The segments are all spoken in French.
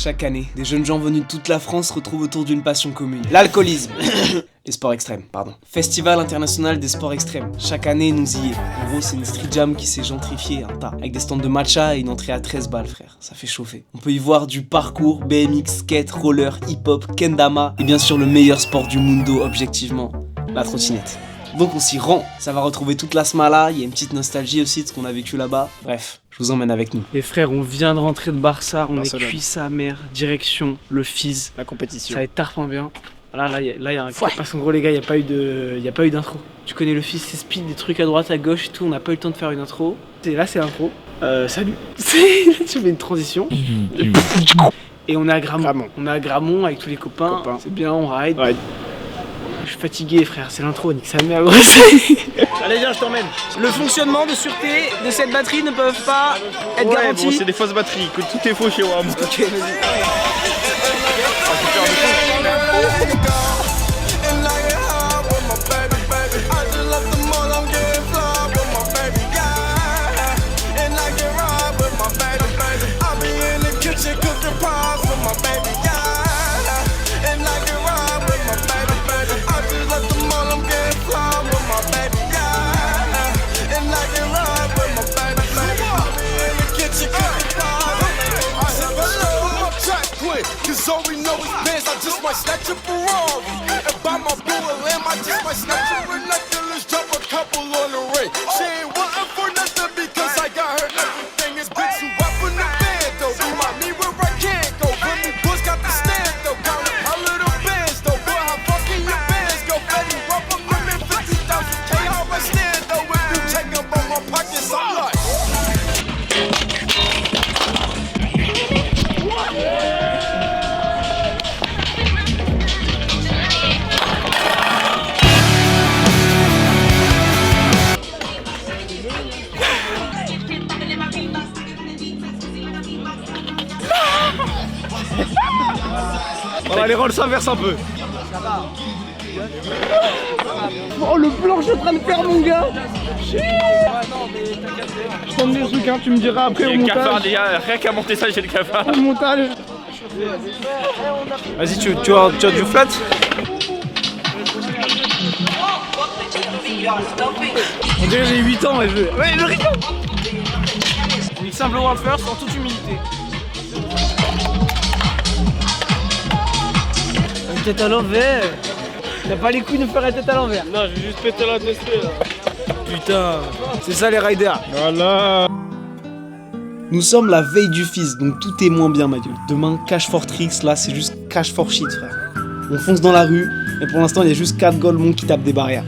Chaque année, des jeunes gens venus de toute la France se retrouvent autour d'une passion commune. L'alcoolisme. Les sports extrêmes, pardon. Festival international des sports extrêmes. Chaque année, nous y est. En gros, c'est une street jam qui s'est gentrifiée un tas. Avec des stands de matcha et une entrée à 13 balles, frère. Ça fait chauffer. On peut y voir du parcours, BMX, skate, roller, hip-hop, kendama. Et bien sûr, le meilleur sport du mundo, objectivement, la trottinette. Donc on s'y rend, ça va retrouver toute la smala, il y a une petite nostalgie aussi de ce qu'on a vécu là-bas. Bref, je vous emmène avec nous. Les frères, on vient de rentrer de Barça, on est cuit sa mère, direction le Fizz. La compétition. Ça va être tarpin bien. Là, il y a un cap. Parce qu'en gros les gars, il n'y a pas eu d'intro. Tu connais le Fizz, c'est speed, des trucs à droite, à gauche et tout, on n'a pas eu le temps de faire une intro. Et là c'est l'intro. Salut. Là tu fais une transition. Et on est à Gramont. On est à Gramont avec tous les copains. C'est bien, on ride. Je suis fatigué frère, c'est l'intro, nique sa mère. Allez viens, je t'emmène. Le fonctionnement de sûreté de cette batterie ne peuvent pas être garanti. Bon, c'est des fausses batteries, que tout est faux chez WAM. Ok, vas-y. All we know is bands, I just might snatch a Ferrari. And buy my boo a lamb, I just might snatch a Let's drop a couple on the ring. She ain't wantin' for nothing because I got her everything. It's bitch who up in the band though. Remind me where I can't go. When me boys got the stand though. Count up how little bands though. Boy, how fucking your bands go. Betty rough, I'm living 50,000 K. How I stand though. If you check up on my pockets, I'm like. On va aller rendre ça verse un peu. Oh le plan que je suis en train de faire mon gars. Je tente des trucs hein, tu me diras après au montage. Cafard, les gars, rien qu'à monter ça j'ai le cafard. Au montage. Vas-y tu as du flat. On dirait que j'ai 8 ans et je veux. Ouais, le rigole. Une simple world first en toute humilité. Une tête à l'envers. T'as pas les couilles de faire la tête à l'envers. Non, je vais juste péter la testée là. Putain, c'est ça les riders. Voilà. Nous sommes la veille du Fizz, donc tout est moins bien ma gueule. Demain, cash for tricks, là c'est juste cash for shit frère. On fonce dans la rue, mais pour l'instant il y a juste 4 golemons qui tapent des barrières.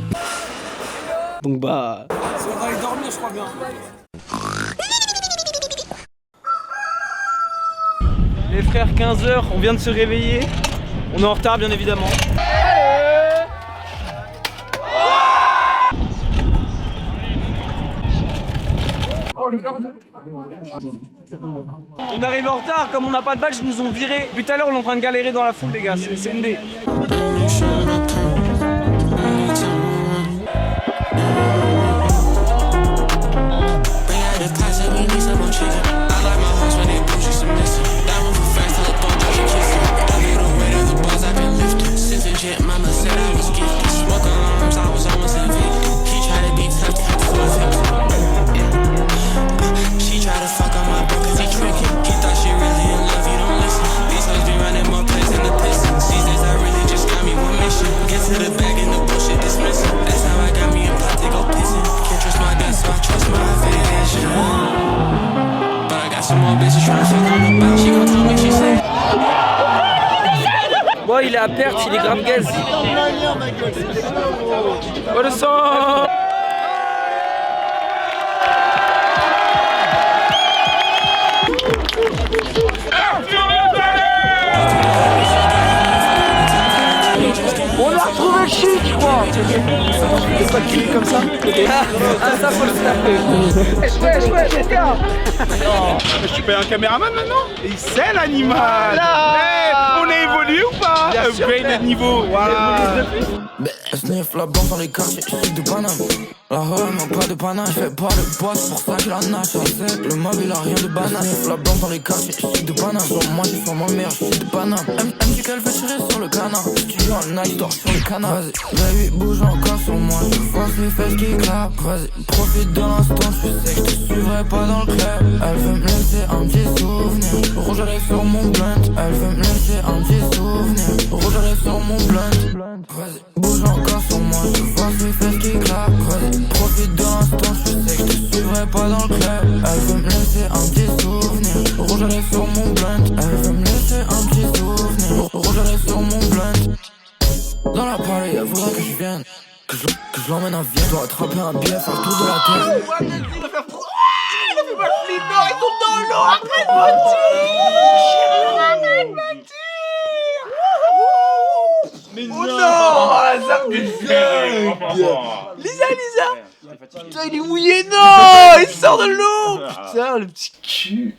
Donc bah... On va aller dormir je crois bien. Les frères, 15h, on vient de se réveiller. On est en retard bien évidemment. On arrive en retard, comme on n'a pas de badge, ils nous ont virés. Depuis tout à l'heure, on est en train de galérer dans la foule, les gars. C'est une dé. Bon, il est à perte, il est grave gaz. Oh le sang! On a retrouvé le shit, je crois. C'est pas de clip comme ça. Ah, ça faut le snapper. Wesh, les gars. Tu payes un caméraman maintenant? Et c'est l'animal. Hey, on a évolué ou pas? Upgrade de niveau, voilà. Sniff la bande dans les quartiers chic de Paname. La rue manque pas de panache, fais pas de bois, c'est pour ça qu'il a nage. Le mob il a rien de banane. Sniff la bande dans les quartiers chic de Paname. Sur moi j'ai sûrement le meilleur shit de Paname. MJ qu'elle fait tirer sur le canard. Studio en night, dors sur le canard. Vas-y, baby bouge encore sur moi. Je force les fesses qui clapent. Vas-y, profite de l'instant, tu sais que je te suivrai pas dans le club. Elle veut me laisser un petit souvenir. Rouge à lèvres sur mon blunt. Elle veut me laisser un petit souvenir. Rouge à lèvres sur mon blunt. Vas-y, bouge encore sur moi. Je force les fesses qui clapent. Vas-y, profite de l'instant, je sais que je te suivrai pas dans le club. Elle veut me laisser un petit souvenir. Rouge à lèvres sur mon blunt. Elle veut me laisser un petit souvenir. Rouge à lèvres sur mon blunt. Dans la party, elle voudrait que je vienne. Que je l'emmène à Vienne. Dois attraper un billet, faire le tour de la terre. Il a fait pas le flipper, il tombe dans l'eau, arrête de Mais Oh non, Lazare du Lisa Putain, il est mouillé, non. Il sort de l'eau. Putain, le petit cul.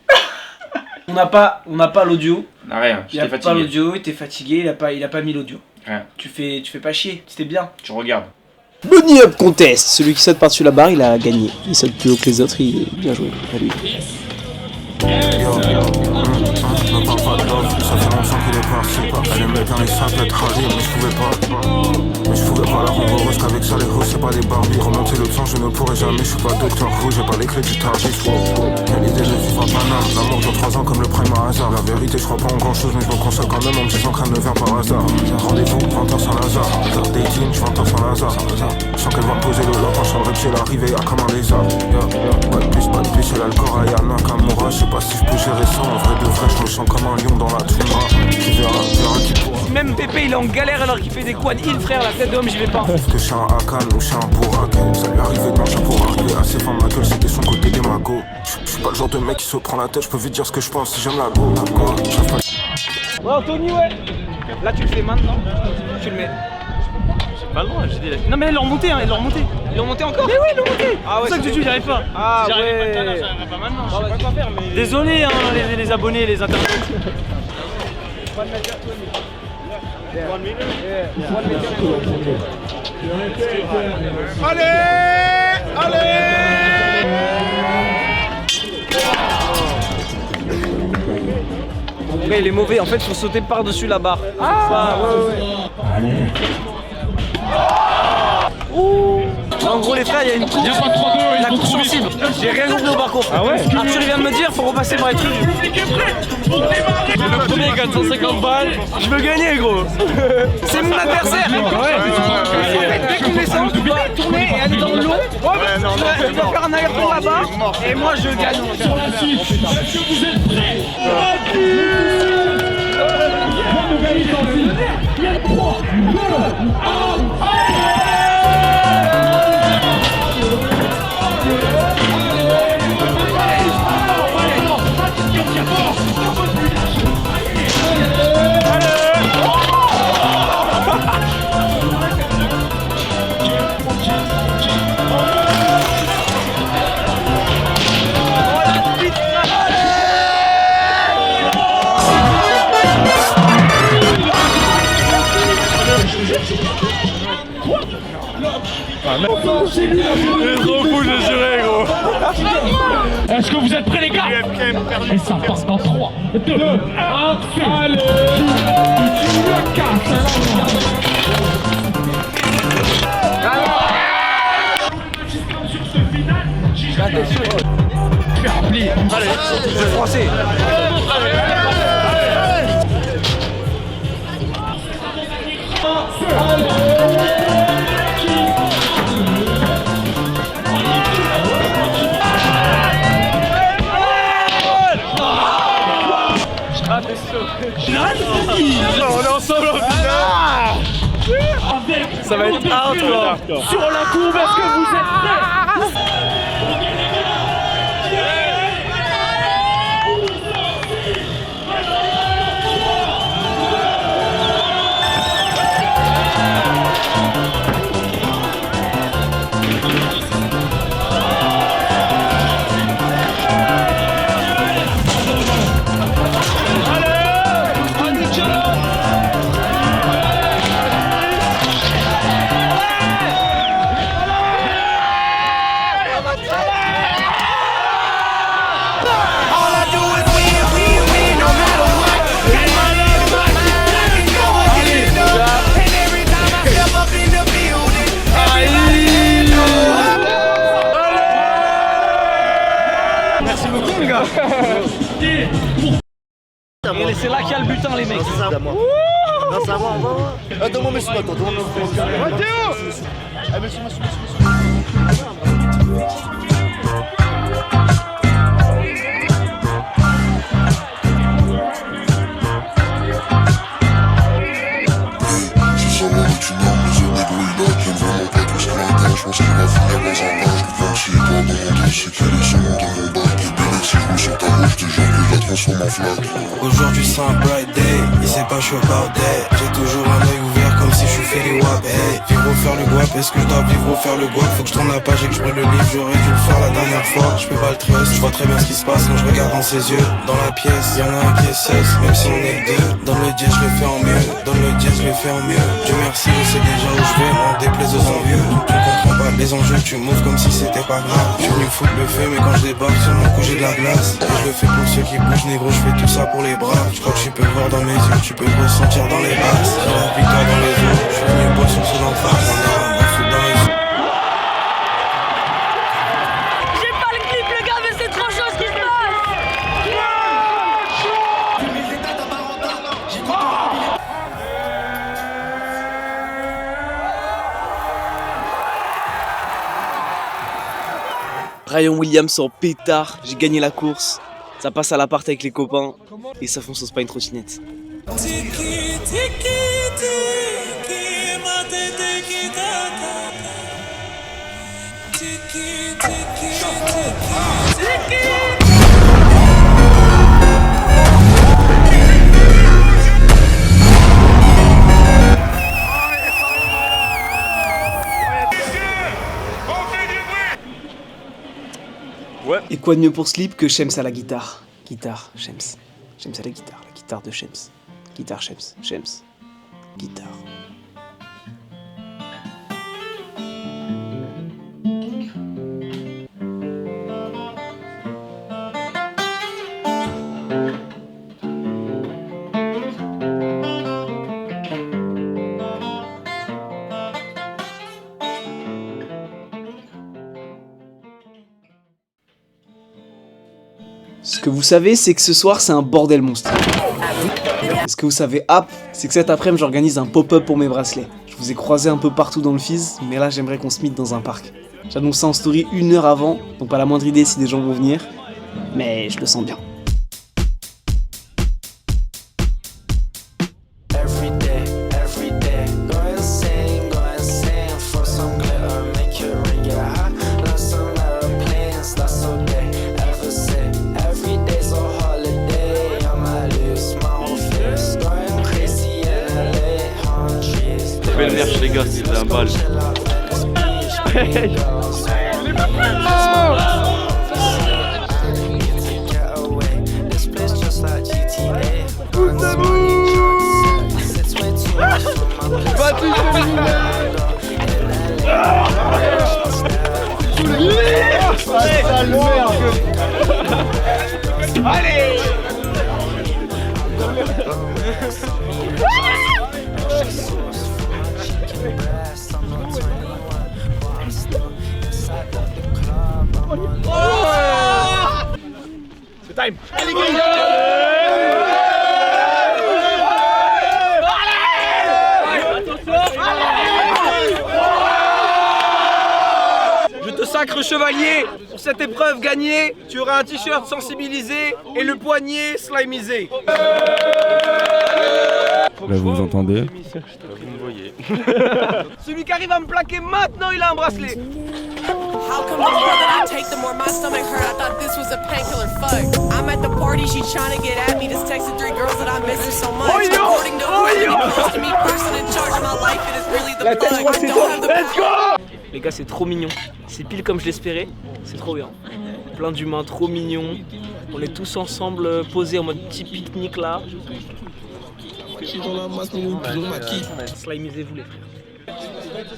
On n'a pas l'audio. Ah, rien, Il a j'étais pas fatigué. l'audio, il était fatigué, il a pas mis l'audio. Rien, Tu fais pas chier, c'était bien. tu regardes. Bunny Up Contest. Celui qui saute par-dessus la barre, il a gagné. Il saute plus haut que les autres, il est bien joué. À lui. Me parle pas de love, ça fait longtemps qu'il est parti. Elle aimait bien les simples tradis, mais je pouvais pas la rendre heureuse qu'avec ça les roses c'est pas des Barbies. Remonter le temps je ne pourrai jamais, je suis pas Docteur Who, j'ai pas les clés du tardif. Quelle idée de vivre à Paname, l'amour dure 3 ans comme le prime à hasard. La vérité je crois pas en grand chose mais je me console quand même en me disant que rien ne vient par hasard. Rendez-vous, 20h Saint-Lazare, dating, 20h Saint-Lazare. Je sens qu'elle va poser le lock, en chambre et pied l'arrivée à comme un lézard. Pas de plus, c'est l'alcool, Ayana, Kamura. Je sais pas si je peux gérer ça, en vrai de vrai je me sens comme un lion dans la toundra. Qui verra qui pourra. Même Pépé il est en galère alors qu'il fait des quad il frère, la tête d'homme j'y vais pas. Que je suis un Hakan ou je suis un Bourak. Ça lui arrivait de marcher pour arriver assez fin ma gueule, c'était son côté des magots. Je suis pas le genre de mec qui se prend la tête, je peux vite dire ce que je pense si j'aime la go. Ouais Anthony ouais. Là tu le fais maintenant, tu le mets. J'ai pas le droit, j'ai dit la... Non mais ils l'ont remonté hein, ils l'ont remonté. Ils l'ont monté encore. Mais oui ils l'ont monté. Ah ouais, c'est ça que j'y arrive pas. Ah ouais. J'arrive pas maintenant, je sais pas quoi faire mais... Désolé hein les abonnés, les internautes. Mon gars il est mauvais, en fait il faut sauter par-dessus la barre. Ah ouais. Ouh. En gros les frères il y a une course, la course sensible. J'ai rien compris au parcours. Ah ouais. Arthur il vient de me dire faut repasser par les trucs. Le premier 450 balles, je veux gagner gros. C'est mon adversaire. Ouais. Dès qu'on descend, tu dois tourner et aller dans l'eau. Tu dois faire un aller-retour là-bas et moi je gagne. Sur la suite, est-ce que vous êtes prêts? Il y a 3, 2, 1, trop fou, je jurais, gros. Est-ce que vous êtes prêts les gars? Et ça passe dans 3, 2, 1, allez! Tu le casses! Allez, je vais froisser. On est ensemble au final. Ça va être hardcore. Sur la courbe, est-ce que vous êtes prêts? mon gars. Et C'est là qu'il y a le butin, les mecs. C'est à moi. Non, c'est à moi, Donne-moi mes sous, attends, donne-moi mes sous. Aujourd'hui c'est un bright day, il sait pas je suis about that. J'ai toujours un œil ouvert comme si je suis fait les wap. Hey, vivre ou faire le guap, est-ce que je dois vivre ou faire le guap? Faut que je tourne la page et que je brûle le livre, j'aurais dû le faire la dernière fois. Je peux pas le trust, je vois très bien ce qui se passe quand je regarde dans ses yeux. Dans la pièce, y'en a un qui est 16, même si on est deux. Dans le dièse, je le fais en mieux, dans le dièse, je le fais en mieux. Dieu merci, je sais déjà où je vais, m'en déplaise aux envieux. Tu comprends pas les enjeux, tu moves comme si c'était pas grave. Je suis venu foutre le feu, mais quand je débarque sur mon cou j'ai de la glace. Et je le fais pour ceux qui bougent, négro, je fais tout ça pour les bras. Je crois que tu peux le voir dans mes yeux, tu peux le ressentir dans les basses. J'ai la victoire dans les os, je suis venu boire sur ceux d'en face. On a un foutre dans les yeux. J'ai pas le clip les gars, mais c'est trop chaud ce qui se passe. Ryan Williams en pétard, j'ai gagné la course. Ça passe à l'appart avec les copains et ça fonce pas une trottinette. Ouais. Et quoi de mieux pour Sleep que Shems à la guitare? Guitare, Shems. Shems à la guitare de Shems. Guitare, Shems, Shems. Guitare. Ce que vous savez, c'est que ce soir, c'est un bordel monstre. Et ce que vous savez, c'est que cet après-midi, j'organise un pop-up pour mes bracelets. Je vous ai croisé un peu partout dans le Fizz, mais là, j'aimerais qu'on se meet dans un parc. J'annonce ça en story 1 heure avant, donc pas la moindre idée si des gens vont venir, mais je le sens bien. Belle merch les gars, c'est un bal. Allez. C'est time. Je te sacre chevalier. Pour cette épreuve gagnée, tu auras un t-shirt sensibilisé et le poignet slimisé. Là vous entendez. Vous me voyez. Celui qui arrive à me plaquer maintenant, il a un bracelet. How come the more that I take, the more my stomach hurt? I thought this was a painkiller. Fuck. I'm at the party, she trying to get at me. Just texted 3 girls that I miss her so much. According to who really close to me, person in charge of my life, it is really the plug. I don't have the Let's go. Les gars, c'est trop mignon. C'est pile comme je l'espérais. C'est trop bien. Plein d'humains trop mignons. On est tous ensemble posés en mode petit pique-nique là. Slimisez-vous les frères.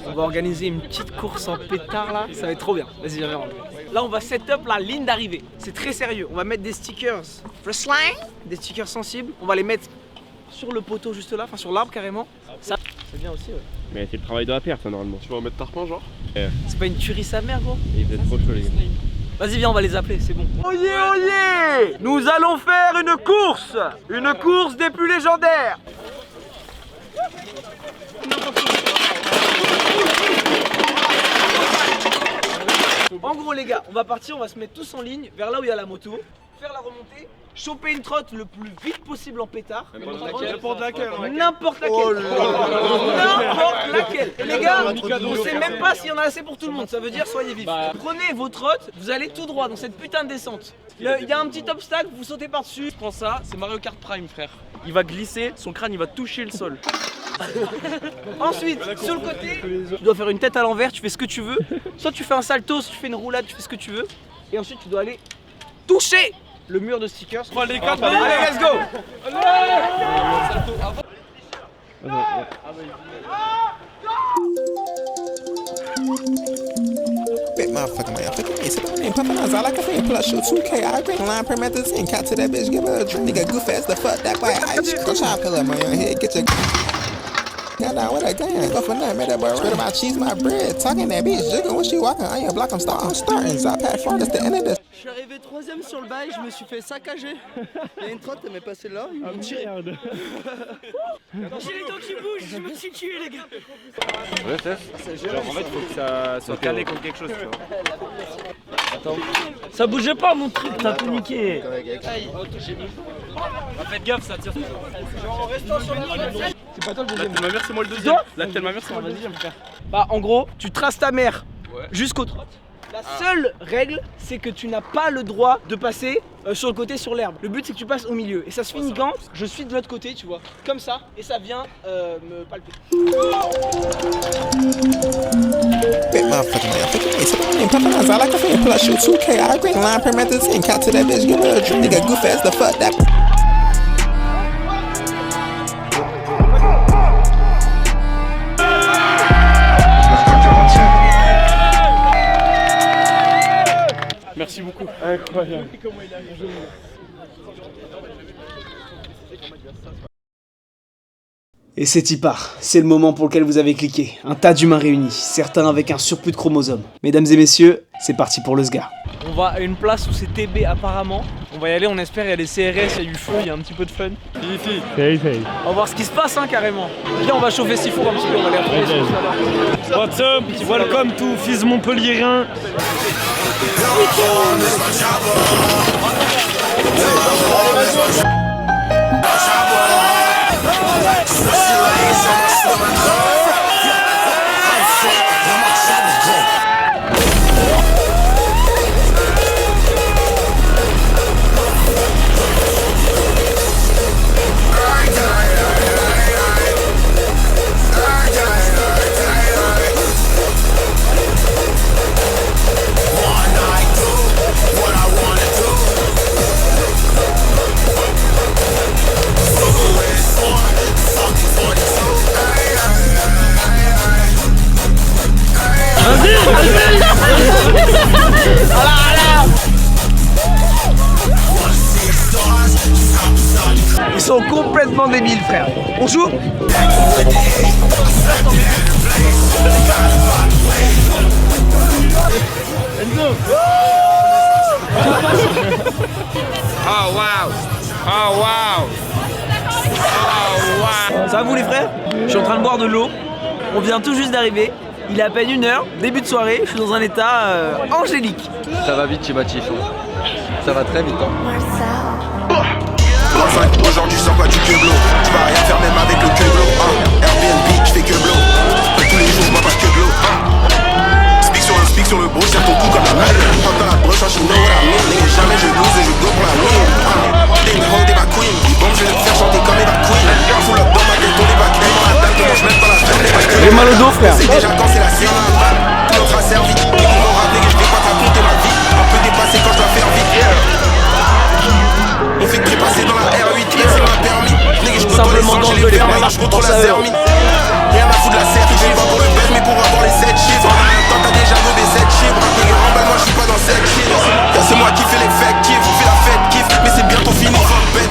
On va organiser une petite course en pétard là, ça va être trop bien. Vas-y, viens voir. Là, on va set up la ligne d'arrivée. C'est très sérieux. On va mettre des stickers wrestling, des stickers sensibles. On va les mettre sur le poteau juste là, enfin sur l'arbre carrément. Ça, c'est bien aussi, ouais. Mais c'est le travail de la perte normalement. Tu vas en mettre tarpin genre? C'est pas une tuerie sa mère, gros. Il fait trop chaud les gars. Vas-y, viens, on va les appeler, c'est bon. Oyez, oyez! Nous allons faire une course des plus légendaires. En gros les gars, on va partir, on va se mettre tous en ligne vers là où il y a la moto, faire la remontée, choper une trotte le plus vite possible en pétard. N'importe laquelle. N'importe laquelle. Et les gars, on sait même pas s'il y en a assez pour tout le monde, ça veut dire soyez vifs. Prenez vos trottes, vous allez tout droit dans cette putain de descente. Il y a un petit obstacle, vous sautez par-dessus. Je prends ça, c'est Mario Kart Prime, frère. Il va glisser, son crâne il va toucher le sol. Ensuite, sur le côté, tu dois faire une tête à l'envers, tu fais ce que tu veux. Soit tu fais un salto, soit tu fais une roulade, tu fais ce que tu veux. Et ensuite, tu dois aller toucher le mur de stickers. Allez, let's go! Big motherfucker, man. Fucking me. Sit on there, puffin' eyes. I like a friend. Plus shoot 2K. I green line promethazine. Cat to that bitch. Give her a drink. Nigga, goof ass the fuck that white ice. Go try to pull up on your head. Get your. Got down with a gun. Go for nothing. Made that boy rid of my cheese, my bread. Talking that bitch. Jigging when she walking on your block. I'm starting. Zapad front. That's the end of this. Je suis arrivé 3ème sur le bail, je me suis fait saccager. Il y a une trotte, elle m'est passée là. J'ai les dents qui bougent, je me suis tué les gars. Ouais, Steph. Genre, en fait, faut que ça soit calé contre quelque chose, tu vois. Attends. Ça bougeait pas mon truc, t'as tout niqué. Faites gaffe, ça tire. Genre en restant sur le mur, c'est pas toi le deuxième. La telle ma mère, c'est moi le deuxième. La telle ma mère, c'est moi le deuxième, frère. Bah en gros, tu traces ta mère jusqu'au trotte. La seule règle, c'est que tu n'as pas le droit de passer sur le côté sur l'herbe. Le but, c'est que tu passes au milieu. Et ça se finit quand je suis de l'autre côté, tu vois, comme ça, et ça vient me palper. Big motherfucker, man. Fucking me. Sit on there, puffin' eyes. I like a friend. Plus shoot 2K. I green line promethazine. Cat to that bitch. Give her a drink. Nigga, goof ass the fuck that. Merci beaucoup. Incroyable. Et c'est y part, c'est le moment pour lequel vous avez cliqué. Un tas d'humains réunis, certains avec un surplus de chromosomes. Mesdames et messieurs, c'est parti pour le SGAR. On va à une place où c'est TB apparemment. On va y aller, on espère, il y a des CRS, il y a du feu, il y a un petit peu de fun. On va voir ce qui se passe hein, carrément. Viens, on va chauffer s'il faut un petit peu, on va aller retrouver ça. What's up? Welcome to Fils Montpellierin. Ils sont complètement débiles, frère. On joue? Oh wow! Oh wow! Ça va vous les frères? Je suis en train de boire de l'eau. On vient tout juste d'arriver. Il est à peine 1h, début de soirée. Je suis dans un état angélique. Ça va vite chez Baptiste. Ça va très vite. Hein. Aujourd'hui sans quoi du queublo. Tu vas rien faire même avec le queublo. Airbnb, je fais queublo. Tous les jours je bois pas queublo. Speak sur le beau, serre ton cou comme la malle. Quand dans la broche, je know what I mean. Nigga, jamais je lose et je go pour la win. T'es une hoe, t'es ma queen. Bon, je vais te faire chanter comme Eva Queen. Full up dans ma gueule, ton débat tellement la dalle que mange même pas la ferme. J'ai mal au dos, frère. C'est déjà quand c'est la série. Tout notre a servi. Et pour mon rap, nigga, je vais pas te raconter ma vie. Un peu dépassé quand je dois faire vite. On fait que passer dans la R8, c'est ma permis. Nigga, je contrôle les sangs, j'ai les permis. Je contrôle la zermie. Rien à foutre de la serre, j'y vais pour le buzz, mais pour avoir les 7 chiffres. Tant t'as déjà go des 7 chiffres. Nigga, remballe-moi, je suis pas dans 7 chiffres. C'est moi qui fais l'effectif, on fait la fête, kiff. Mais c'est bientôt fini, fuck bête.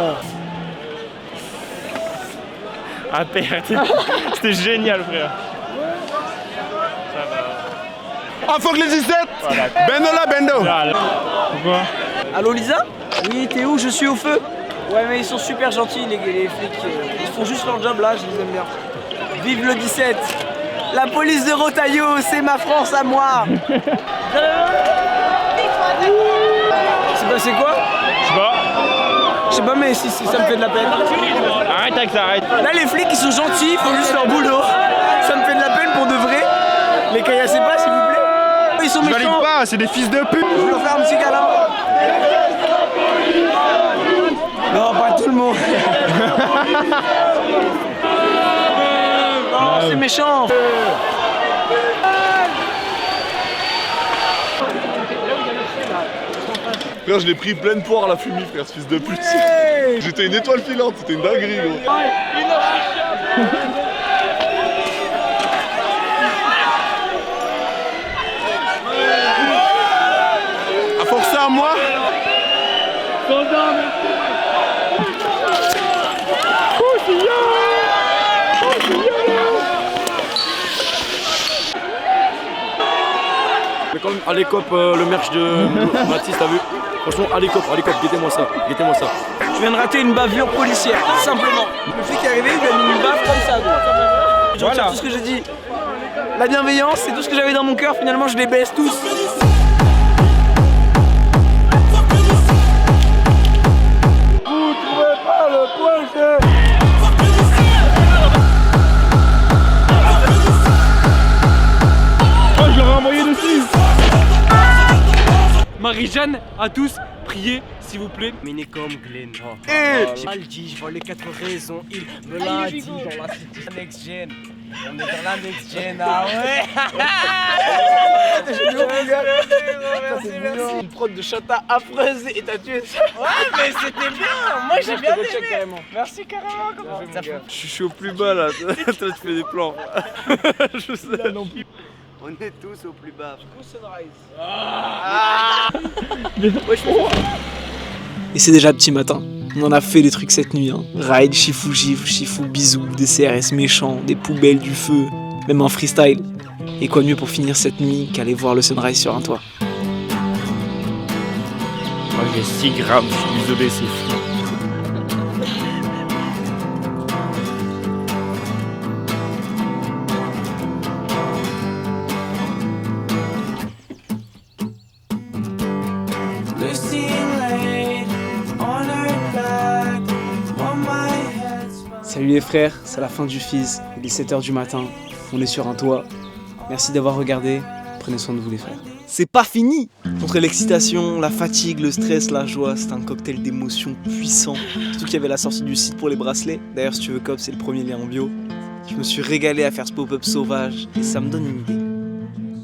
non. À perte. C'était génial, frère. Ah, fuck les 17. Voilà. Bendo là, bendo. Pourquoi? Allô Lisa? Oui, t'es où? Je suis au feu. Ouais, mais ils sont super gentils, les flics. Ils font juste leur job là, je les aime bien. Vive le 17! La police de Rotaillot, c'est ma France à moi! C'est passé quoi? Je sais pas. Je sais pas, mais si ça me fait de la peine. Arrête avec ça, arrête. Là, les flics, ils sont gentils, ils font juste leur boulot. Ça me fait de la peine pour de vrai. Les caillassez pas, s'il vous plaît. Ils sont Je méchants. valide pas, c'est des fils de pute. Je vais leur faire un petit câlin. Non, pas tout le monde. Non, c'est méchant. Frère, je l'ai pris pleine poire à la fumée, frère, ce fils de pute. J'étais une étoile filante, c'était une dinguerie, gros. À forcer à moi. Mais quand même, allez cop, le merch de Mathis, t'as vu? Franchement, allez cop, guettez-moi ça, guettez-moi ça. Je viens de rater une bavure policière, simplement. Le flic est arrivé, il lui a mis une baffe comme ça, gros. Voilà. Tout ce que j'ai dit. La bienveillance, c'est tout ce que j'avais dans mon cœur, finalement je les baisse tous. Vous trouvez pas le projet? Oh, je leur ai envoyé dessus. Marie-Jeanne, à tous, priez s'il vous plaît. Miné comme Glenn. J'ai mal dit, je vois les 4 raisons. Il me l'a dit dans la city next gen. On est dans la next gen, ah ouais. Merci. Une prod de chata affreuse et t'as tué ça. Ouais, mais c'était bien. Moi j'ai bien aimé. Carrément. Merci carrément. Comment ça fait? Je suis au plus bas là, toi tu fais des plans. Je sais. Là non plus. On est tous au plus bas. Et c'est déjà petit matin. On en a fait des trucs cette nuit. Hein. Ride, chifou, gifle, chifou, bisous, des CRS méchants, des poubelles, du feu, même un freestyle. Et quoi de mieux pour finir cette nuit qu'aller voir le sunrise sur un toit. Moi j'ai 6 grammes, je suis désolé, c'est fou. Salut les frères, c'est la fin du Fizz, il est 7h du matin, on est sur un toit. Merci d'avoir regardé, prenez soin de vous les frères. C'est pas fini! Contre l'excitation, la fatigue, le stress, la joie, c'est un cocktail d'émotions puissant. Surtout qu'il y avait la sortie du site pour les bracelets. D'ailleurs si tu veux cop, c'est le premier lien en bio. Je me suis régalé à faire ce pop-up sauvage et ça me donne une idée.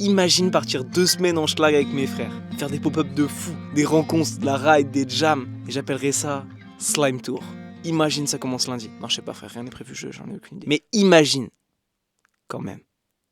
Imagine partir 2 semaines en schlag avec mes frères, faire des pop-up de fou, des rencontres, de la ride, des jams, et j'appellerais ça Slime Tour. Imagine ça commence lundi. Non, je sais pas frère, rien n'est prévu, j'en ai aucune idée. Mais imagine, quand même.